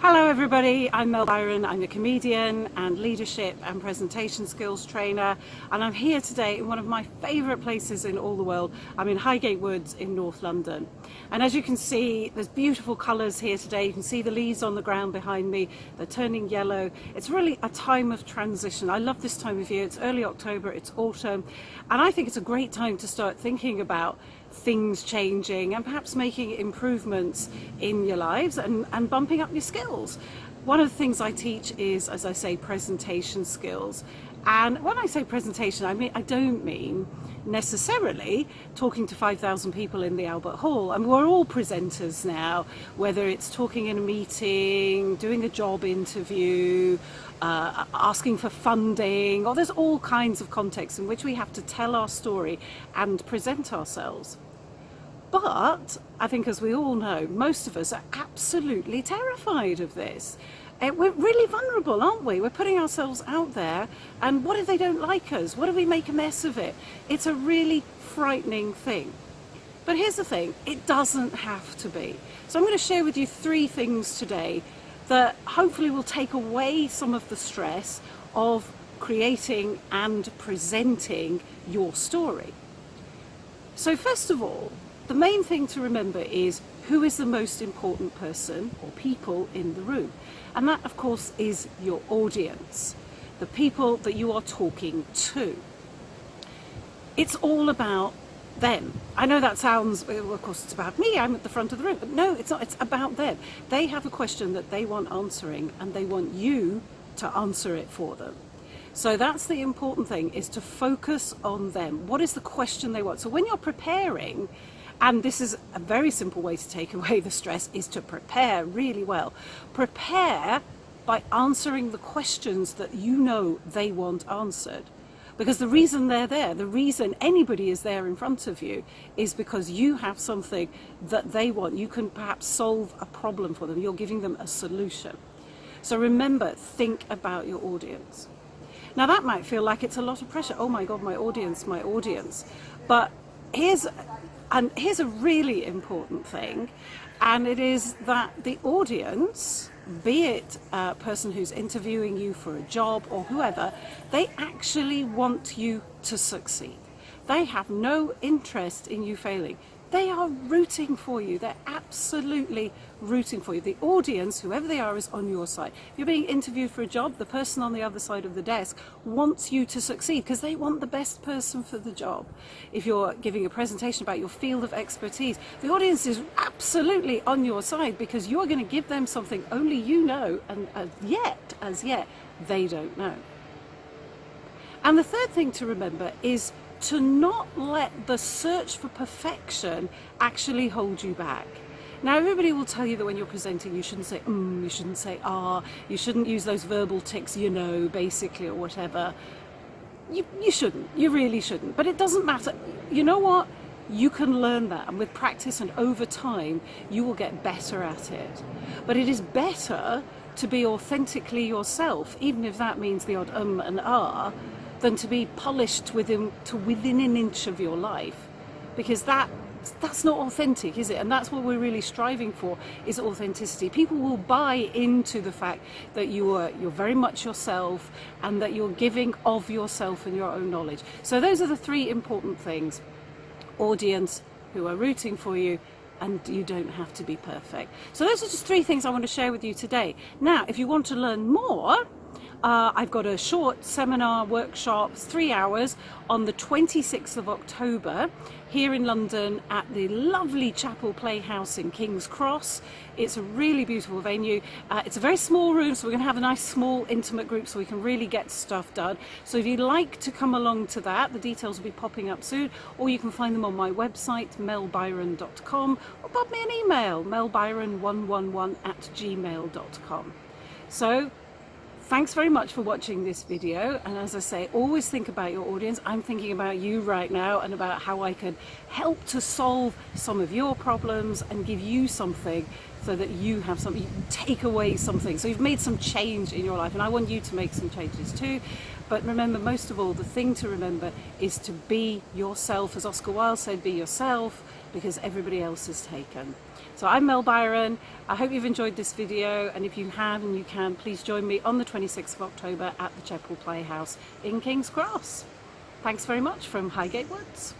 Hello everybody, I'm Byron. I'm a comedian and leadership and presentation skills trainer, and I'm here today in one of my favourite places in all the world. I'm in Highgate Woods in North London, and as you can see, there's beautiful colours here today. You can see the leaves on the ground behind me, they're turning yellow. It's really a time of transition. I love this time of year. It's early October, it's autumn, and I think it's a great time to start thinking about things changing and perhaps making improvements in your lives and bumping up your skills. One of the things I teach is, as I say, presentation skills. And when I say presentation, I don't mean necessarily talking to 5,000 people in the Albert Hall. I mean, we're all presenters now, whether it's talking in a meeting, doing a job interview, asking for funding, or there's all kinds of contexts in which we have to tell our story and present ourselves. But I think, as we all know, most of us are absolutely terrified of this. We're really vulnerable, aren't we? We're putting ourselves out there, and what if they don't like us? What if we make a mess of it? It's a really frightening thing. But here's the thing, it doesn't have to be. So I'm going to share with you 3 things today that hopefully will take away some of the stress of creating and presenting your story. So first of all, the main thing to remember is who is the most important person or people in the room. And that, of course, is your audience, the people that you are talking to. It's all about them. I know that sounds, well, of course it's about me, I'm at the front of the room, but no, it's not. It's about them. They have a question that they want answering, and they want you to answer it for them. So that's the important thing, is to focus on them. What is the question they want? So when you're preparing, and this is a very simple way to take away the stress, is to prepare really well. Prepare by answering the questions that you know they want answered. Because the reason they're there, the reason anybody is there in front of you, is because you have something that they want. You can perhaps solve a problem for them. You're giving them a solution. So remember, think about your audience. Now that might feel like it's a lot of pressure. Oh my God, my audience, my audience. But here's a really important thing, and it is that the audience, be it a person who's interviewing you for a job or whoever, they actually want you to succeed. They have no interest in you failing. They are rooting for you. They're absolutely rooting for you. The audience, whoever they are, is on your side. If you're being interviewed for a job, the person on the other side of the desk wants you to succeed because they want the best person for the job. If you're giving a presentation about your field of expertise, the audience is absolutely on your side because you're going to give them something only you know, and as yet, they don't know. And the third thing to remember is to not let the search for perfection actually hold you back. Now, everybody will tell you that when you're presenting, you shouldn't say you shouldn't say you shouldn't use those verbal tics, basically, or whatever. You shouldn't, you really shouldn't, but it doesn't matter. You know what? You can learn that, and with practice and over time, you will get better at it. But it is better to be authentically yourself, even if that means the odd and than to be polished within an inch of your life, because that's not authentic, is it? And that's what we're really striving for, is authenticity. People will buy into the fact that you're very much yourself, and that you're giving of yourself and your own knowledge. So those are the 3 important things: audience, who are rooting for you, and you don't have to be perfect. So those are just 3 things I want to share with you today. Now, if you want to learn more, I've got a short seminar workshop, 3 hours, on the 26th of October here in London at the lovely Chapel Playhouse in King's Cross. It's a really beautiful venue. It's a very small room, so we're going to have a nice small intimate group so we can really get stuff done. So if you'd like to come along to that, the details will be popping up soon, or you can find them on my website, melbyron.com, or pop me an email, melbyron111@gmail.com. So thanks very much for watching this video, and as I say, always think about your audience. I'm thinking about you right now and about how I can help to solve some of your problems and give you something so that you have something, you take away something. So you've made some change in your life, and I want you to make some changes too. But remember, most of all, the thing to remember is to be yourself. As Oscar Wilde said, be yourself, because everybody else is taken. So I'm Mel Byron. I hope you've enjoyed this video, and if you have and you can, please join me on the 26th of October at the Chapel Playhouse in King's Cross. Thanks very much from Highgate Woods.